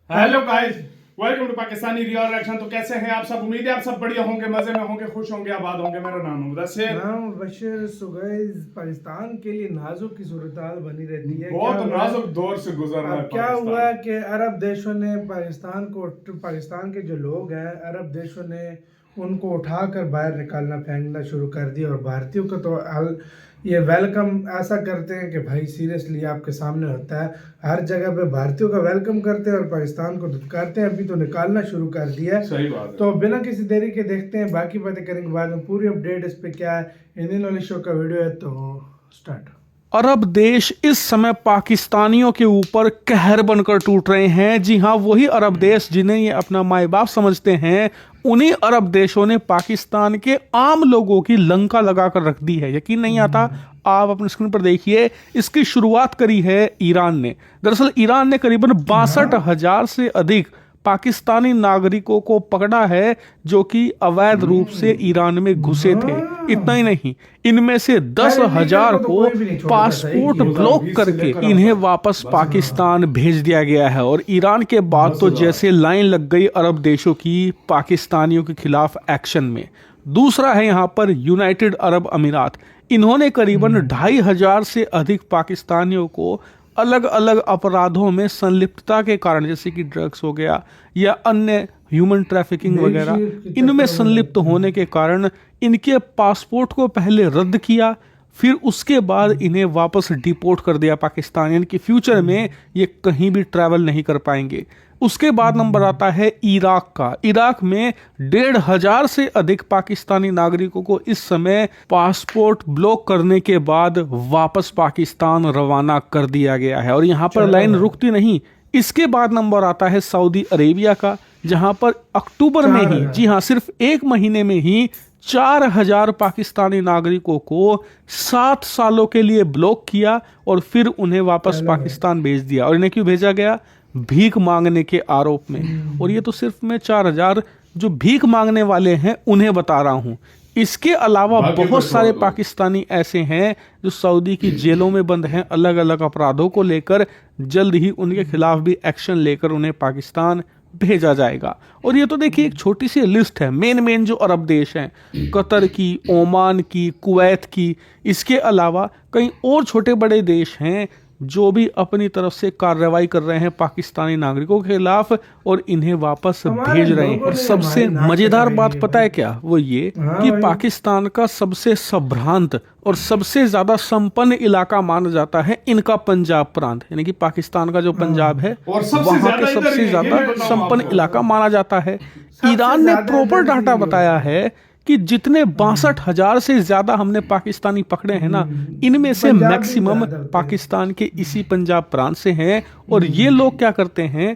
Hello guys, welcome to Pakistani real reaction. तो कैसे हैं आप सब? उम्मीद है आप सब बढ़िया होंगे, मजे में होंगे, खुश होंगे, आबाद होंगे। मेरा नाम है मुदस्सिर। नाम बशीर। सुगैज पाकिस्तान के लिए नाजुक की सूरत हाल बनी रहती है। बहुत नाजुक दौर से गुजर रहा है अब क्या हुआ पाकिस्तान। कि अरब देशों ने पाकिस्तान के जो लोग हैं, अरब देशों ने उनको उठाकर बाहर निकालना फेंकना शुरू कर दिया। और भारतीयों का तो ये वेलकम ऐसा करते हैं कि भाई सीरियसली आपके सामने होता है, हर जगह पे भारतीयों का वेलकम करते हैं और पाकिस्तान को धुतकारते हैं। अभी तो निकालना शुरू कर दिया है। सही बात है। तो बिना किसी देरी के देखते हैं, बाकी बातें करेंगे बाद में। पूरी अपडेट इस पे क्या है, इंडियन नॉलेज शो का वीडियो है, तो स्टार्ट। अरब देश इस समय पाकिस्तानियों के ऊपर कहर बनकर टूट रहे हैं। जी हां, वही अरब देश जिन्हें ये अपना माई बाप समझते हैं, उन्हीं अरब देशों ने पाकिस्तान के आम लोगों की लंका लगाकर रख दी है। यकीन नहीं आता? आप अपने स्क्रीन पर देखिए, इसकी शुरुआत करी है ईरान ने। दरअसल ईरान ने करीबन 62,000 से अधिक पाकिस्तानी नागरिकों को पकड़ा है जो कि अवैध रूप से ईरान में घुसे थे। इतना ही नहीं, इनमें से 10,000 को पासपोर्ट ब्लॉक करके इन्हें वापस पाकिस्तान भेज दिया गया है। और ईरान के बाद तो जैसे लाइन लग गई अरब देशों की पाकिस्तानियों के खिलाफ एक्शन में। दूसरा है यहाँ पर यूनाइटेड अरब अमीरात। इन्होंने करीबन 2,500 से अधिक पाकिस्तानियों को अलग अलग अपराधों में संलिप्तता के कारण, जैसे कि ड्रग्स हो गया या अन्य ह्यूमन ट्रैफिकिंग वगैरह, इनमें संलिप्त होने के कारण इनके पासपोर्ट को पहले रद्द किया, फिर उसके बाद इन्हें वापस डिपोर्ट कर दिया पाकिस्तान। यानी कि फ्यूचर में ये कहीं भी ट्रैवल नहीं कर पाएंगे। उसके बाद नंबर आता है इराक का। इराक में 1,500 से अधिक पाकिस्तानी नागरिकों को इस समय पासपोर्ट ब्लॉक करने के बाद वापस पाकिस्तान रवाना कर दिया गया है। और यहाँ पर लाइन रुकती नहीं। इसके बाद नंबर आता है सऊदी अरेबिया का, जहां पर अक्टूबर में ही, जी हाँ, सिर्फ एक महीने में ही 4,000 पाकिस्तानी नागरिकों को 7 सालों के लिए ब्लॉक किया और फिर उन्हें वापस पाकिस्तान भेज दिया। और इन्हें क्यों भेजा गया? भीख मांगने के आरोप में। और ये तो सिर्फ मैं 4,000 जो भीख मांगने वाले हैं उन्हें बता रहा हूं। इसके अलावा बहुत सारे पाकिस्तानी ऐसे हैं जो सऊदी की जेलों में बंद हैं अलग अलग अपराधों को लेकर। जल्द ही उनके खिलाफ भी एक्शन लेकर उन्हें पाकिस्तान भेजा जाएगा। और ये तो देखिए एक छोटी सी लिस्ट है। मेन जो अरब देश हैं, कतर की, ओमान की, कुवैत की, इसके अलावा कई और छोटे बड़े देश हैं जो भी अपनी तरफ से कार्रवाई कर रहे हैं पाकिस्तानी नागरिकों के खिलाफ और इन्हें वापस भेज रहे हैं। और सबसे मजेदार बात पता है क्या? वो ये कि पाकिस्तान का सबसे संभ्रांत और सबसे ज्यादा संपन्न इलाका माना जाता है इनका पंजाब प्रांत। यानी कि पाकिस्तान का जो पंजाब है वहां के सबसे ज्यादा संपन्न इलाका माना जाता है। ईरान ने प्रॉपर डाटा बताया है कि जितने 62,000 से ज्यादा हमने पाकिस्तानी पकड़े हैं ना, इनमें से मैक्सिमम पाकिस्तान के इसी पंजाब प्रांत से हैं। और ये लोग क्या करते हैं?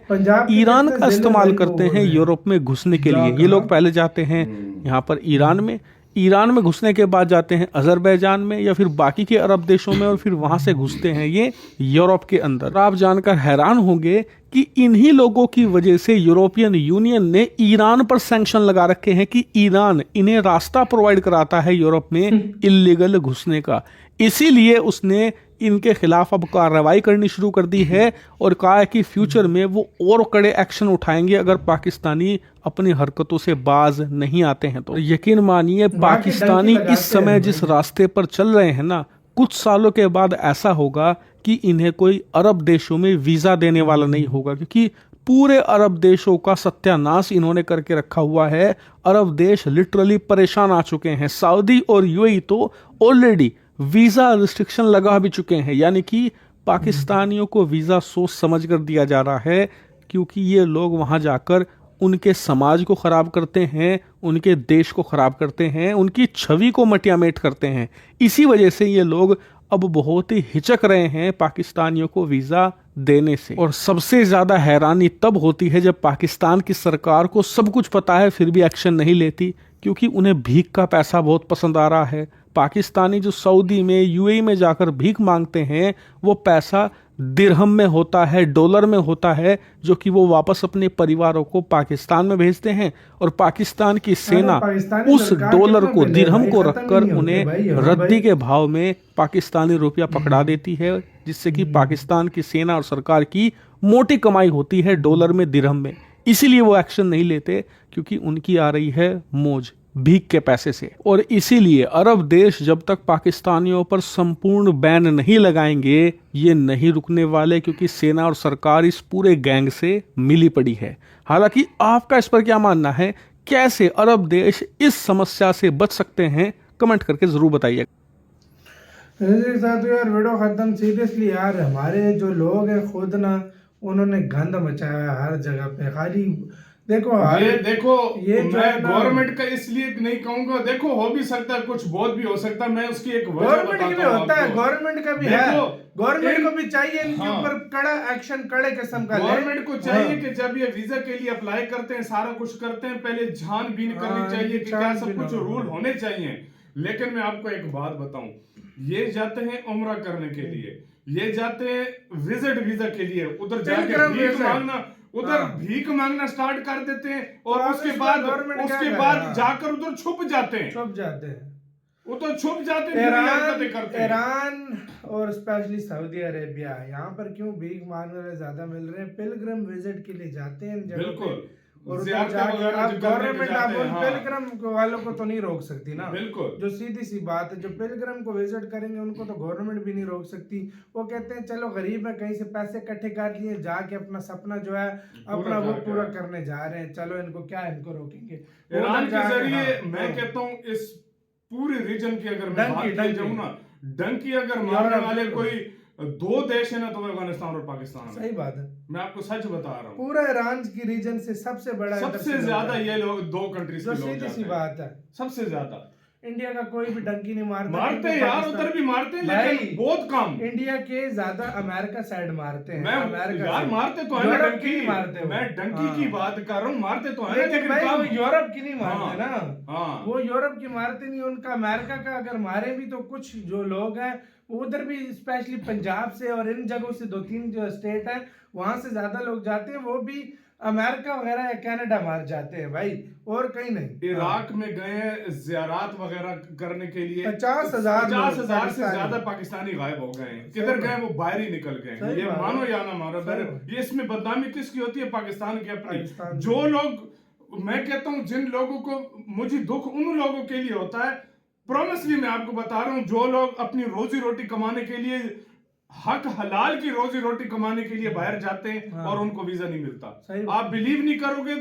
ईरान का इस्तेमाल करते हैं यूरोप में घुसने के लिए। ये लोग पहले जाते हैं यहाँ पर ईरान में घुसने के बाद जाते हैं अजरबैजान में या फिर बाकी के अरब देशों में, और फिर वहां से घुसते हैं ये यूरोप के अंदर। आप जानकर हैरान होंगे कि इन्हीं लोगों की वजह से यूरोपियन यूनियन ने ईरान पर सैंक्शन लगा रखे हैं कि ईरान इन्हें रास्ता प्रोवाइड कराता है यूरोप में इल्लीगल घुसने का। इसीलिए उसने इनके खिलाफ अब कार्रवाई करनी शुरू कर दी है और कहा है कि फ्यूचर में वो और कड़े एक्शन उठाएंगे अगर पाकिस्तानी अपनी हरकतों से बाज नहीं आते हैं। तो यकीन मानिए, पाकिस्तानी इस समय जिस रास्ते पर चल रहे हैं ना, कुछ सालों के बाद ऐसा होगा कि इन्हें कोई अरब देशों में वीजा देने वाला नहीं होगा, क्योंकि पूरे अरब देशों का सत्यानाश इन्होंने करके रखा हुआ है। अरब देश लिटरली परेशान आ चुके हैं। सऊदी और यूएई तो ऑलरेडी वीजा रिस्ट्रिक्शन लगा भी चुके हैं। यानी कि पाकिस्तानियों को वीजा सोच समझ कर दिया जा रहा है, क्योंकि ये लोग वहां जाकर उनके समाज को खराब करते हैं, उनके देश को खराब करते हैं, उनकी छवि को मटियामेट करते हैं। इसी वजह से ये लोग अब बहुत ही हिचक रहे हैं पाकिस्तानियों को वीजा देने से। और सबसे ज्यादा हैरानी तब होती है जब पाकिस्तान की सरकार को सब कुछ पता है फिर भी एक्शन नहीं लेती, क्योंकि उन्हें भीख का पैसा बहुत पसंद आ रहा है। पाकिस्तानी जो सऊदी में, यूएई में जाकर भीख मांगते हैं, वो पैसा दिरहम में होता है, डॉलर में होता है, जो कि वो वापस अपने परिवारों को पाकिस्तान में भेजते हैं और पाकिस्तान की सेना पाकिस्तानी उस सरकार डॉलर कितना को, बिल है दिरहम भाई, को खत्म ही रखकर नहीं होते उन्हें भाई, हाँ रद्दी भाई। के भाव में पाकिस्तानी रुपया पकड़ा देती है, जिससे कि पाकिस्तान की सेना और सरकार की मोटी कमाई होती है डॉलर में, दिरहम में। इसीलिए वो एक्शन नहीं लेते, क्योंकि उनकी आ रही है मौज भीख के पैसे से। और इसीलिए अरब देश जब तक पाकिस्तानियों पर संपूर्ण बैन नहीं लगाएंगे, ये नहीं रुकने वाले, क्योंकि सेना और सरकार इस पूरे गैंग से मिली पड़ी है। हालांकि आपका इस पर क्या मानना है? कैसे अरब देश इस समस्या से बच सकते हैं? कमेंट करके जरूर बताइए। मेरे साथ तो यार वीडियो खत्म। सीरियसली यार, हमारे जो लोग हैं खुद ना, उन्होंने गंद मचाया है हर जगह पे। खाली देखो ये देखो, ये जो मैं है ना, गवर्नमेंट का इसलिए नहीं कहूंगा, देखो हो भी सकता है, कुछ बहुत भी हो सकता है। मैं उसकी एक वजह गवर्नमेंट की भी बताता हूं होता है, आपको। गवर्नमेंट का भी है, देखो, गवर्नमेंट को भी चाहिए इनके हाँ। ऊपर कड़ा एक्शन, कड़े किस्म का ले। गवर्नमेंट को चाहिए हाँ। कि जब ये वीजा के लिए अप्लाई करते हैं, सारा कुछ करते हैं, पहले छानबीन हाँ, करनी चाहिए कि क्या छानबीन सब कुछ होना। रूल होने चाहिए। लेकिन मैं आपको एक बात बताऊं, ये जाते हैं उम्रा करने के लिए, ये जाते हैं विजिट वीजा के लिए, उधर जाके पिलग्रिम भीख वीजा। मांगना, उधर हाँ। भीख मांगना स्टार्ट कर देते हैं, और तो उसके इसमें बाद गवर्नमेंट क्या करे? हाँ। जाकर उधर छुप जाते हैं, छुप जाते हैं। उधर छुप जाते हैं, बुरी हरकतें करते हैं। ईरान और स्पेशली सऊदी अरेबिया, यहाँ पर क्यों भीख मांगने वाले ज्यादा मिल रहे हैं? पिलग्रिम विजिट के लिए जाते हैं इन जगहों पे। बिल्कुल, और ज़ियारतें वगैरह अब जो करने के गवर्नमेंट जाते आप हैं, उन हाँ। पिलग्रिम वालों को तो नहीं रोक सकती ना। बिल्कुल। जो सीधी सी बात है, जो पिलग्रिम को विजिट करेंगे उनको तो गवर्नमेंट भी नहीं रोक सकती। वो कहते हैं चलो गरीब है, कहीं से पैसे इकट्ठे कर लिए, जाके अपना सपना जो है अपना वो पूरा करने जा रहे हैं, चलो इनको क्या, इनको रोकेंगे। ईरान के जरिए हाँ, मैं कहता हूँ इस पूरे रीजन की अगर मैं बात डंकी की जाऊँ ना, डंकी अगर मारने वाले कोई दो देश है ना, तो अफगानिस्तान और पाकिस्तान है। सही बात है, मैं आपको सच बता रहा हूँ। पूरा ईरान की रीजन से सबसे बड़ा इधर सबसे से ज्यादा लोग हैं। ये लोग दो कंट्रीज जो के लोग सीधी जाते सी हैं। बात है, सबसे ज्यादा इंडिया का कोई भी डंकी नहीं मारता। मारते हैं यार, उधर भी मारते हैं, लेकिन बहुत कम। इंडिया के ज्यादा अमेरिका साइड मारते हैं। मैं अमेरिका यार से। मारते तो है यूरोप डंकी, की नहीं मारते वो। मैं डंकी हाँ। की बात कर रहा हूँ, मारते तो है, लेकिन भाई कम। वो यूरोप की नहीं मारते हाँ, ना। हाँ। वो यूरोप की मारते नहीं, उनका अमेरिका का अगर मारे भी तो कुछ जो लोग हैं वो उधर भी, स्पेशली पंजाब से और इन जगहों से, 2-3 जो स्टेट है वहां से ज्यादा लोग जाते हैं, वो भी अमेरिका वगैरह या कनाडा मार जाते हैं भाई, और कहीं नहीं। इराक में गए ज़ियारत वगैरह करने के लिए 50,000 से ज्यादा पाकिस्तानी गायब हो गए हैं। किधर गए? वो बाहर ही निकल गए। ये मानो या ना मानो, ये इसमें बदनामी किसकी होती है? पाकिस्तान की अपनी। जो लोग, मैं कहता हूँ जिन लोगों को मुझे दुख उन लोगों के लिए होता है, प्रॉमिसली मैं आपको बता रहा हूँ, जो लोग अपनी रोजी रोटी कमाने के लिए, हक हलाल की रोजी रोटी कमाने के लिए बाहर जाते हैं, हाँ। और उनको वीजा नहीं मिलता। आप बिलीव नहीं करोगे,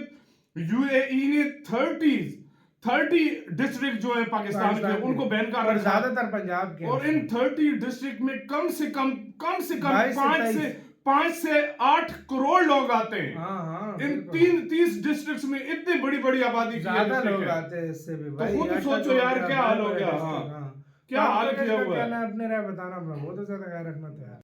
यूएई ने 30 डिस्ट्रिक्ट जो है पाकिस्तान के, उनको बैन कर रखा, ज्यादातर पंजाब के। और इन 30 डिस्ट्रिक्ट में कम से कम 5 से 8 करोड़ लोग आते हैं। हाँ, इन 30 डिस्ट्रिक्ट्स में इतनी बड़ी बड़ी आबादी ज्यादा लोग आते हैं इससे भी भाई। तो खुद सोचो यार क्या हाल हो गया। हाँ, क्या हाल किया हुआ है। अपने राय बताना, अपना बहुत ज्यादा ख्याल रखना था यार।